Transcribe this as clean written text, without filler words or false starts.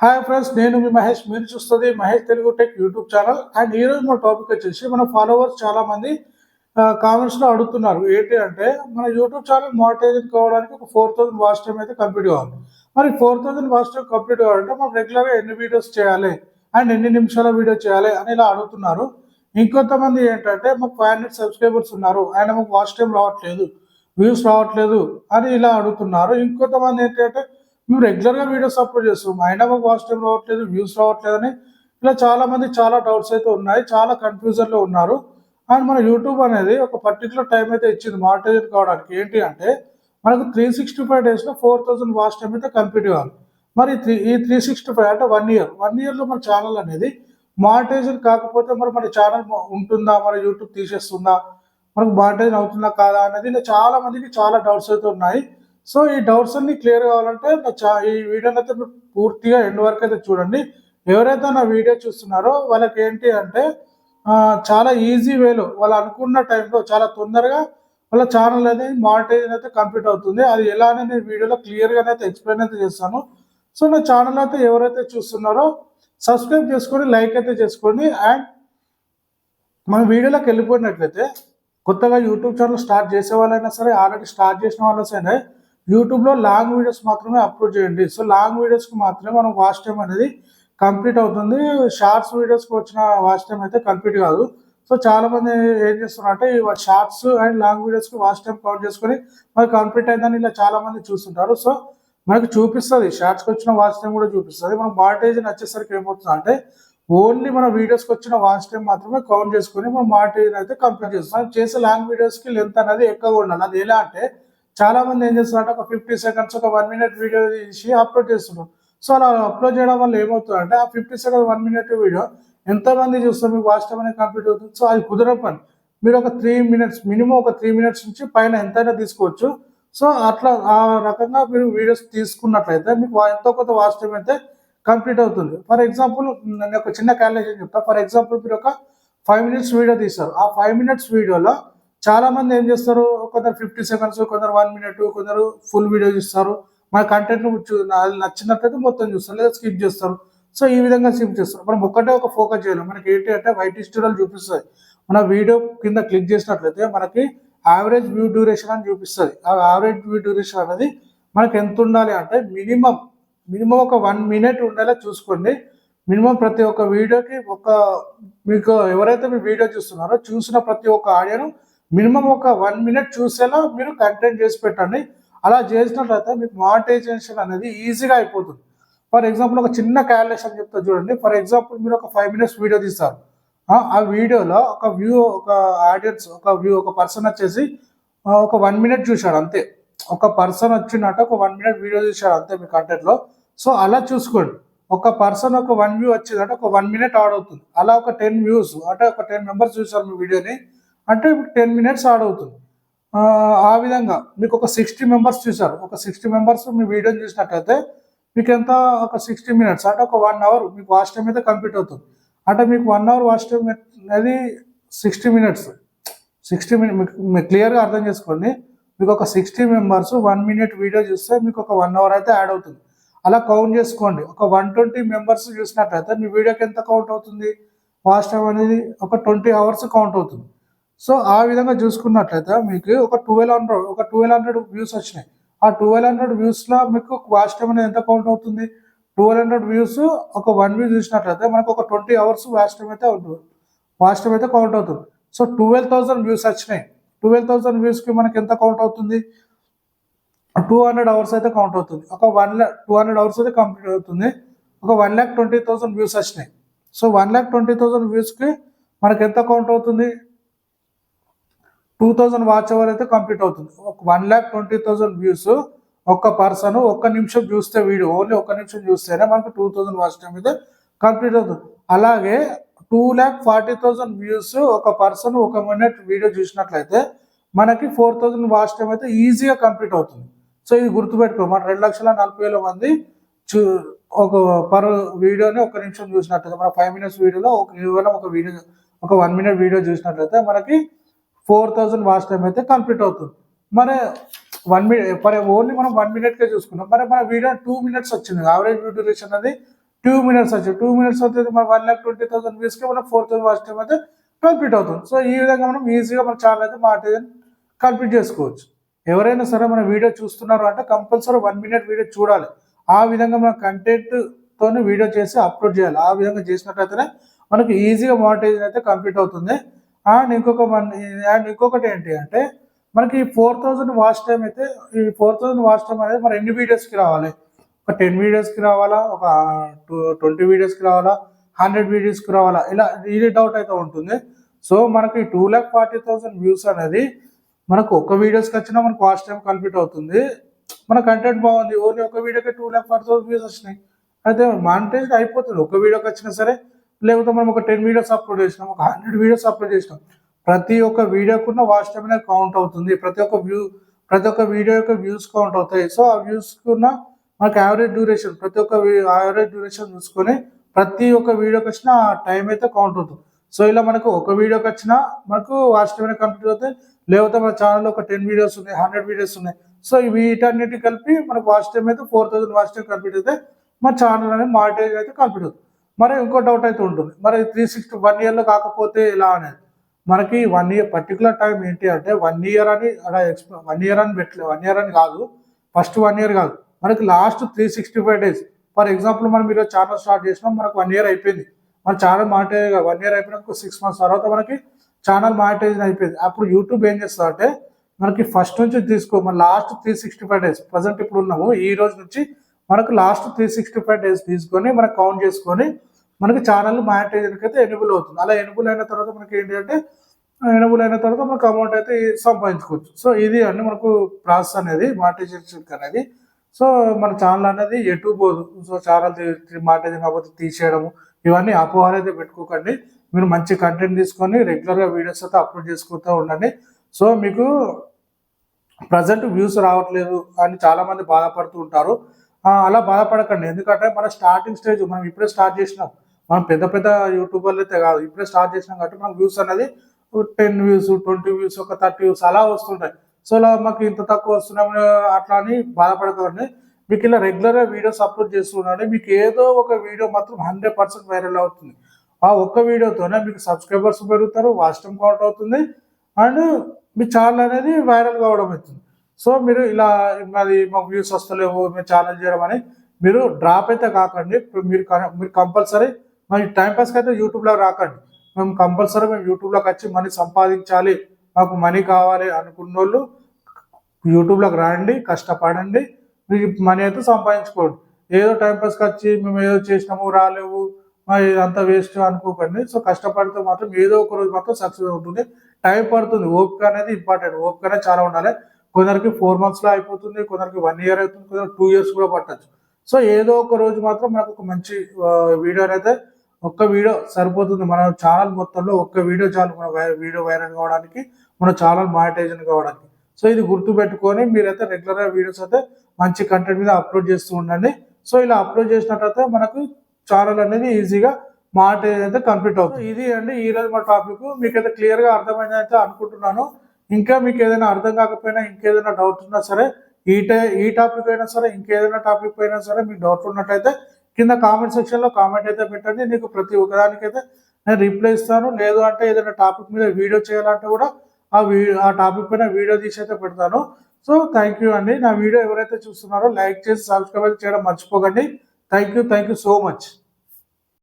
Hi friends, నేను మీ మహేష్. మీరు చూస్తుంది Mahesh Telugu tech YouTube channel. And ఈ రోజు మన టాపిక్ వచ్చేసి మన ఫాలోవర్స్ చాలా మంది కామెంట్స్ లో అడుగుతున్నారు. ఏంటి అంటే మన యూట్యూబ్ ఛానల్ మానిటైజేషన్ కావడానికి ఒక 4000 వాచ్ టైం అయితే కంప్లీట్ కావాలి. మరి 4000 వాచ్ టైం కంప్లీట్ కావాలంటే మనం రెగ్యులర్ గా ఎన్ని వీడియోస్ చేయాలి అండ్ ఎన్ని నిమిషాల వీడియో చేయాలి అని ఇలా అడుగుతున్నారు. ఇంకొంతమంది ఏంటంటే మాకు 500 సబ్స్క్రైబర్స్ ఉన్నారు, ఆయన మాకు వాచ్ టైం రావట్లేదు, వ్యూస్ రావట్లేదు అని ఇలా అడుగుతున్నారు. ఇంకొంతమంది ఏంటంటే మేము రెగ్యులర్గా వీడియోస్ అప్లోడ్ చేస్తాం, అయినా మాకు వాచ్ టైం రావట్లేదు, వ్యూస్ రావట్లేదు అని ఇలా చాలా మంది చాలా డౌట్స్ అయితే ఉన్నాయి, చాలా కన్ఫ్యూజన్లో ఉన్నారు. అండ్ మన యూట్యూబ్ అనేది ఒక పర్టికులర్ టైం అయితే ఇచ్చింది మానిటైజేషన్ కావడానికి. ఏంటి అంటే మనకు 365 డేస్లో 4000 వాచ్ టైం అయితే కంప్లీట్ కావాలి. మరి ఈ 365 అంటే 1 ఇయర్, 1 ఇయర్లో మన ఛానల్ అనేది మానిటైజేషన్ కాకపోతే మరి మన ఛానల్ ఉంటుందా, మన యూట్యూబ్ తీసేస్తుందా, మనకు మానిటైజేషన్ అవుతుందా కాదా అనేది ఇలా చాలా మందికి చాలా డౌట్స్ అయితే ఉన్నాయి. సో ఈ డౌట్స్ అన్ని క్లియర్ కావాలంటే ఈ వీడియోని అయితే మీరు పూర్తిగా ఎండ్ వరకు అయితే చూడండి. ఎవరైతే నా వీడియో చూస్తున్నారో వాళ్ళకి ఏంటి అంటే చాలా ఈజీ వేలో వాళ్ళు అనుకున్న టైంలో చాలా తొందరగా వాళ్ళ ఛానల్ అనేది మానిటైజేషన్ అయితే కంప్లీట్ అవుతుంది. అది ఎలా అనేది నేను వీడియోలో క్లియర్గా అయితే ఎక్స్ప్లెయిన్ అయితే చేస్తాను. సో నా ఛానల్ అయితే ఎవరైతే చూస్తున్నారో సబ్స్క్రైబ్ చేసుకొని లైక్ అయితే చేసుకోండి. అండ్ మన వీడియోలోకి వెళ్ళిపోయినట్లయితే కొత్తగా యూట్యూబ్ ఛానల్ స్టార్ట్ చేసే వాళ్ళైనా సరే, ఆల్రెడీ స్టార్ట్ చేసిన వాళ్ళైనా సరే, యూట్యూబ్లో లాంగ్ వీడియోస్ మాత్రమే అప్లోడ్ చేయండి. సో లాంగ్ వీడియోస్కి మాత్రమే మనం వాచ్ టైం అనేది కంప్లీట్ అవుతుంది. షార్ట్స్ వీడియోస్కి వచ్చిన వాచ్ టైం అయితే కంప్లీట్ కాదు. సో చాలా మంది ఏం చేస్తున్నారంటే ఈ షార్ట్స్ అండ్ లాంగ్ వీడియోస్కి వాచ్ టైం కౌంట్ చేసుకొని మనకి కంప్లీట్ అయిందని ఇలా చాలా మంది చూస్తుంటారు. సో మనకు చూపిస్తుంది, షార్ట్స్కి వచ్చిన వాచ్ టైం కూడా చూపిస్తుంది. మనం మానిటైజేషన్ వచ్చేసరికి ఏమవుతుంది అంటే ఓన్లీ మన వీడియోస్కి వచ్చిన వాచ్ టైం మాత్రమే కౌంట్ చేసుకొని మనం మానిటైజేషన్ అయితే కంప్లీట్ చేస్తాం. మనం చేసే లాంగ్ వీడియోస్కి లెంత్ అనేది ఎక్కువగా ఉండాలి. అది ఎలా అంటే చాలా మంది ఏం చేస్తున్నారంటే ఒక 50 సెకండ్స్ ఒక 1 మినిట్ వీడియో తీసి అప్లోడ్ చేస్తున్నారు. సో అలా అప్లోడ్ చేయడం వల్ల ఏమవుతుందంటే ఆ 50 సెకండ్ 1 మినిట్ వీడియో ఎంతమంది చూస్తారు, మీకు వాచ్ టైం అనేది కంప్లీట్ అవుతుంది. సో అది కుదరని పని. మీరు ఒక 3 మినిట్స్ మినిమం ఒక 3 మినిట్స్ నుంచి పైన ఎంతైనా తీసుకోవచ్చు. సో అట్లా ఆ రకంగా మీరు వీడియోస్ తీసుకున్నట్లయితే మీకు ఎంతో కొంత వాచ్ టైం అయితే కంప్లీట్ అవుతుంది. ఫర్ ఎగ్జాంపుల్ నేను ఒక చిన్న క్యాలిక్యులేషన్ చెప్తా. ఫర్ ఎగ్జాంపుల్ మీరు ఒక 5 మినిట్స్ వీడియో తీస్తారు. ఆ 5 మినిట్స్ వీడియోలో చాలా మంది ఏం చేస్తారు, కొందరు 50 సెకండ్స్, కొందరు 1 మినిట్, కొందరు ఫుల్ వీడియో చూస్తారు. మన కంటెంట్ నచ్చినట్లయితే మొత్తం చూస్తారు, లేదా స్కిప్ చేస్తారు. సో ఈ విధంగా స్కిప్ చేస్తారు. మనం ఒక్కటే ఒక ఫోకస్ చేయాలి. మనకి ఏంటి అంటే వైట్ స్టూడియోలు చూపిస్తుంది. మన వీడియో కింద క్లిక్ చేసినట్లయితే మనకి యావరేజ్ వ్యూ డ్యూరేషన్ అని చూపిస్తుంది. ఆ యావరేజ్ వ్యూ డ్యూరేషన్ అనేది మనకి ఎంత ఉండాలి అంటే మినిమం ఒక 1 మినిట్ ఉండేలా చూసుకోండి. మినిమం ప్రతి ఒక్క వీడియోకి మీకు ఎవరైతే మీ వీడియో చూస్తున్నారో చూసిన ప్రతి ఒక్క ఆడియోను మినిమం ఒక 1 మినిట్ చూసేలా మీరు కంటెంట్ చేసి పెట్టండి. అలా చేసినట్లయితే మీకు మానిటైజేషన్ అనేది ఈజీగా అయిపోతుంది. ఫర్ ఎగ్జాంపుల్ ఒక చిన్న క్యాలిక్యులేషన్ చెప్తా చూడండి. ఫర్ ఎగ్జాంపుల్ మీరు ఒక 5 మినిట్స్ వీడియో తీస్తారు. ఆ వీడియోలో ఒక ఆడియన్స్ ఒక పర్సన్ వచ్చేసి ఒక 1 మినిట్ చూశాడు అంతే. ఒక పర్సన్ వచ్చినట్టు ఒక 1 మినిట్ వీడియో చూశాడు అంతే మీ కంటెంట్లో. సో అలా చూసుకోండి. ఒక పర్సన్ ఒక 1 వ్యూ వచ్చిందంటే ఒక 1 మినిట్ యాడ్ అవుతుంది. అలా ఒక 10 వ్యూస్ అంటే ఒక 10 మెంబర్స్ చూసారు మీ వీడియోని అంటే 10 మినిట్స్ యాడ్ అవుతుంది. ఆ విధంగా మీకు ఒక 60 మెంబర్స్ చూసారు. ఒక 60 మెంబర్స్ మీ వీడియోని చూసినట్లయితే మీకు ఎంత ఒక 60 మినిట్స్ అంటే ఒక 1 అవర్ మీకు వాచ్ టైం అయితే కంప్లీట్ అవుతుంది. అంటే మీకు 1 అవర్ వాచ్ టైం అనేది 60 మినిట్స్. 60 మినిట్ మీకు క్లియర్గా అర్థం చేసుకోండి. మీకు ఒక 60 మెంబర్స్ 1 మినిట్ వీడియో చూస్తే మీకు ఒక 1 అవర్ అయితే యాడ్ అవుతుంది. అలా కౌంట్ చేసుకోండి. ఒక 120 మెంబర్స్ చూసినట్లయితే మీ వీడియోకి ఎంత కౌంట్ అవుతుంది, వాచ్ టైం అనేది ఒక 20 అవర్స్ కౌంట్ అవుతుంది. సో ఆ విధంగా చూసుకున్నట్లయితే మీకు ఒక 1200 వ్యూస్ వచ్చినాయి. ఆ 1200 వ్యూస్లో మీకు వాచ్ టైం అనేది ఎంత కౌంట్ అవుతుంది, 1200 వ్యూస్ ఒక 1 వ్యూ చూసినట్లయితే మనకు ఒక 20 అవర్స్ వాచ్ టైం అయితే ఉంటుంది. వాచ్ టైం అయితే కౌంట్ అవుతుంది. సో 12,000 వ్యూస్ వచ్చినాయి. 12,000 వ్యూస్కి మనకి ఎంత కౌంట్ అవుతుంది, 200 అవర్స్ అయితే కౌంట్ అవుతుంది. ఒక 200 అవర్స్ అయితే కంప్లీట్ అవుతుంది. ఒక 1,20,000 వ్యూస్ వచ్చినాయి. సో 1,20,000 వ్యూస్కి మనకి ఎంత కౌంట్ అవుతుంది, 2000 వాచ్ అవర్ అయితే కంప్లీట్ అవుతుంది. 1,20,000 వ్యూస్ ఒక్క పర్సన్ ఒక్క నిమిషం చూస్తే వీడియో ఓన్లీ ఒక్క నిమిషం చూస్తేనే మనకు 2000 వాచ్ టైం అయితే కంప్లీట్ అవుతుంది. అలాగే 2,40,000 వ్యూస్ ఒక పర్సన్ ఒక మినిట్ వీడియో చూసినట్లయితే మనకి 4,000 వాచ్ టైం అయితే ఈజీగా కంప్లీట్ అవుతుంది. సో ఇది గుర్తుపెట్టుకో, మన 2,40,000 మంది ఒక పర్ వీడియోని ఒక నిమిషం చూసినట్లయితే మన 5 మినిట్స్ వీడియోలో ఒక 1 మినిట్ వీడియో చూసినట్లయితే మనకి 4,000 వాచ్ టైం అయితే కంప్లీట్ అవుతుంది. మరి 1 మినిట్ ఓన్లీ మనం 1 మినిట్కే చూసుకున్నాం. మరి మన వీడియో 2 మినిట్స్ వచ్చింది. యావరేజ్ వ్యూ డ్యూరేషన్ అనేది 2 minutes వచ్చి 2 minutes అవుతుంది మన 1,20,000 వ్యూస్కి మనం 4,000 వాచ్ టైం అయితే కంప్లీట్ అవుతుంది. సో ఈ విధంగా మనం ఈజీగా మన ఛానల్ అయితే మానిటైజేషన్ కంప్లీట్ చేసుకోవచ్చు. ఎవరైనా సరే మన వీడియో చూస్తున్నారు అంటే కంపల్సరీ 1 minute వీడియో చూడాలి. ఆ విధంగా మన కంటెంట్తోనే వీడియో చేసి అప్లోడ్ చేయాలి. ఆ విధంగా చేసినట్లయితేనే మనకి ఈజీగా మానిటైజేషన్ అయితే కంప్లీట్ అవుతుంది. అండ్ ఇంకొకటి ఏంటి అంటే మనకి 4,000 వాచ్ టైం అయితే ఈ 4,000 వాచ్ టైం అనేది మన ఎన్ని వీడియోస్కి రావాలి? ఒక 10 వీడియోస్కి రావాలా, ఒక 20 వీడియోస్కి రావాలా, 100 వీడియోస్కి రావాలా, ఇలా ఇది డౌట్ అయితే ఉంటుంది. సో మనకి 2,40,000 వ్యూస్ అనేది మనకు ఒక వీడియోస్కి వచ్చినా మనకు వాచ్ టైం కంప్లీట్ అవుతుంది. మన కంటెంట్ బాగుంది, ఓన్లీ ఒక వీడియోకి 2,40,000 వ్యూస్ వచ్చినాయి, అయితే మానిటైజ్ అయిపోతుంది. ఒక వీడియోకి వచ్చినా సరే, లేకపోతే మనం ఒక 10 వీడియోస్ అప్లోడ్ చేసినాం, ఒక 100 వీడియోస్ అప్లోడ్ చేసినాం, ప్రతి ఒక్క వీడియోకున్న వాచ్ టైం అనేది కౌంట్ అవుతుంది. ప్రతి ఒక్క వీడియో యొక్క వ్యూస్ కౌంట్ అవుతాయి. సో ఆ వ్యూస్కున్న మనకు యావరేజ్ డ్యూరేషన్, ప్రతి ఒక్క యావరేజ్ డ్యూరేషన్ చూసుకొని ప్రతి ఒక్క వీడియోకి వచ్చిన టైం అయితే కౌంట్ అవుతుంది. సో ఇలా మనకు ఒక వీడియోకి వచ్చినా మనకు వాచ్ టైం అనేది కంప్లీట్ అవుతాయి. లేకపోతే మన ఛానల్లో ఒక 10 వీడియోస్ ఉన్నాయి, 100 వీడియోస్ ఉన్నాయి. సో వీటన్నిటి కలిపి మనకు వాచ్ టైం అయితే 4,000 వాచ్ టైం కంప్లీట్ అయితే మన ఛానల్ అనేది మానిటైజ్ అయితే కంప్లీట్ అవుతుంది. మరి ఇంకో డౌట్ అయితే ఉంటుంది, మరి 360 1 ఇయర్లో కాకపోతే ఎలా అనేది. మనకి 1 ఇయర్ పర్టికులర్ టైం ఏంటి అంటే 1 ఇయర్ అని అలా 1 ఇయర్ అని పెట్టలేదు. 1 ఇయర్ అని కాదు, ఫస్ట్ 1 ఇయర్ కాదు, మనకి లాస్ట్ 365 డేస్. ఫర్ ఎగ్జాంపుల్ మనం ఈరోజు ఛానల్ స్టార్ట్ చేసినాం, మనకు 1 ఇయర్ అయిపోయింది, మన ఛానల్ మానిటైజ్ 1 ఇయర్ అయిపోయినాక 6 months తర్వాత మనకి ఛానల్ మానిటైజేషన్ అయిపోయింది. అప్పుడు యూట్యూబ్ ఏం చేస్తా అంటే మనకి ఫస్ట్ నుంచి మన లాస్ట్ 365 డేస్, ప్రజెంట్ ఇప్పుడు ఉన్నాము ఈ రోజు నుంచి మనకు లాస్ట్ 365 డేస్ తీసుకొని మనకు కౌంట్ చేసుకొని మనకి ఛానల్ మానిటైజేషన్కి అయితే ఎనేబుల్ అవుతుంది. అలా ఎనేబుల్ అయిన తర్వాత మనకి ఏంటి అంటే మనకు అమౌంట్ అయితే సంపాదించుకోవచ్చు. సో ఇది అండి మనకు ప్రాసెస్ అనేది మానిటైజేషన్ అనేది. సో మన ఛానల్ అనేది ఎటు పోదు. సో ఛానల్ మానిటైజేషన్ కాకపోతే తీసేయడము, ఇవన్నీ అపోహలు అయితే పెట్టుకోకండి. మీరు మంచి కంటెంట్ తీసుకొని రెగ్యులర్గా వీడియోస్ అయితే అప్లోడ్ చేసుకుంటూ ఉండండి. సో మీకు ప్రజెంట్ వ్యూస్ రావట్లేదు అని చాలామంది బాధపడుతూ ఉంటారు. అలా బాధపడకండి, ఎందుకంటే మన స్టార్టింగ్ స్టేజ్, మనం ఇప్పుడే స్టార్ట్ చేసినాం. మనం పెద్ద పెద్ద యూట్యూబర్లు అయితే కాదు, ఇప్పుడే స్టార్ట్ చేసినాం కాబట్టి మనకు వ్యూస్ అనేది 10 వ్యూస్, 20 వ్యూస్, ఒక 30 వ్యూస్ అలా వస్తుంటాయి. సో ఇలా మాకు ఇంత తక్కువ వస్తున్నాము అట్లా అని బాధపడకండి. మీకు ఇలా రెగ్యులర్గా వీడియోస్ అప్లోడ్ చేస్తూ ఉండండి. మీకు ఏదో ఒక వీడియో మాత్రం 100% వైరల్ అవుతుంది. ఆ ఒక్క వీడియోతోనే మీకు సబ్స్క్రైబర్స్ పెరుగుతారు, వాచ్ టైం కౌంట్ అవుతుంది, అండ్ మీ ఛానల్ అనేది వైరల్ కావడం అవుతుంది. సో మీరు ఇలా మాకు వ్యూస్ వస్తలేవు, మేము ఛానల్ చేయడం అని మీరు డ్రాప్ అయితే కాకండి. మీరు కంపల్సరీ మరి టైంపాస్కి అయితే యూట్యూబ్లో రాకండి. మేము యూట్యూబ్లోకి వచ్చి మనీ సంపాదించాలి, మాకు మనీ కావాలి అనుకున్న వాళ్ళు యూట్యూబ్లోకి రండి, కష్టపడండి, మీకు మనీ అయితే సంపాదించుకోండి. ఏదో టైంపాస్కి వచ్చి మేము ఏదో చేసినాము రాలేవు ఇదంతా వేస్ట్ అనుకోకండి. సో కష్టపడితే మాత్రం ఏదో ఒక రోజు మాత్రం సక్సెస్ అవుతుంది. టైం పడుతుంది, ఓపిక అనేది ఇంపార్టెంట్, ఓపిక అనేది చాలా ఉండాలి. కొందరికి 4 monthsలో అయిపోతుంది, కొందరికి 1 year అవుతుంది, కొందరికి 2 years కూడా పట్టచ్చు. సో ఏదో ఒక రోజు మాత్రం మనకు ఒక మంచి వీడియో అయితే, ఒక్క వీడియో సరిపోతుంది. మన ఛానల్ మొత్తంలో ఒక్క వీడియో చాలు మన వీడియో వైరల్ కావడానికి, మన ఛానల్ మానిటైజేషన్ కావడానికి. సో ఇది గుర్తుపెట్టుకొని మీరైతే రెగ్యులర్గా వీడియోస్ అయితే మంచి కంటెంట్ మీద అప్లోడ్ చేస్తూ ఉండండి. సో ఇలా అప్లోడ్ చేసినట్లయితే మనకు ఛానల్ అనేది ఈజీగా మానిటైజేషన్ అయితే కంప్లీట్ అవుతుంది. ఇది అండి ఈరోజు మా టాపిక్. మీకైతే క్లియర్గా అర్థమైంది అయితే అనుకుంటున్నాను. ఇంకా మీకు ఏదైనా అర్థం కాకపోయినా, ఇంకేదైనా డౌట్ ఉన్నా సరే, ఈ టాపిక్ అయినా సరే, ఇంకేదైనా టాపిక్ అయినా సరే మీకు డౌట్ ఉన్నట్టయితే కింద కామెంట్ సెక్షన్లో కామెంట్ అయితే పెట్టండి. నీకు ప్రతి ఒక్కదానికైతే నేను రిప్లై ఇస్తాను. లేదు అంటే ఏదైనా టాపిక్ మీద వీడియో చేయాలంటే కూడా ఆ టాపిక్ పైన వీడియో తీసి అయితే పెడతాను. సో థ్యాంక్ యూ అండి. నా వీడియో ఎవరైతే చూస్తున్నారో లైక్ చేసి సబ్స్క్రైబ్ చేయడం మర్చిపోకండి. Thank you so much.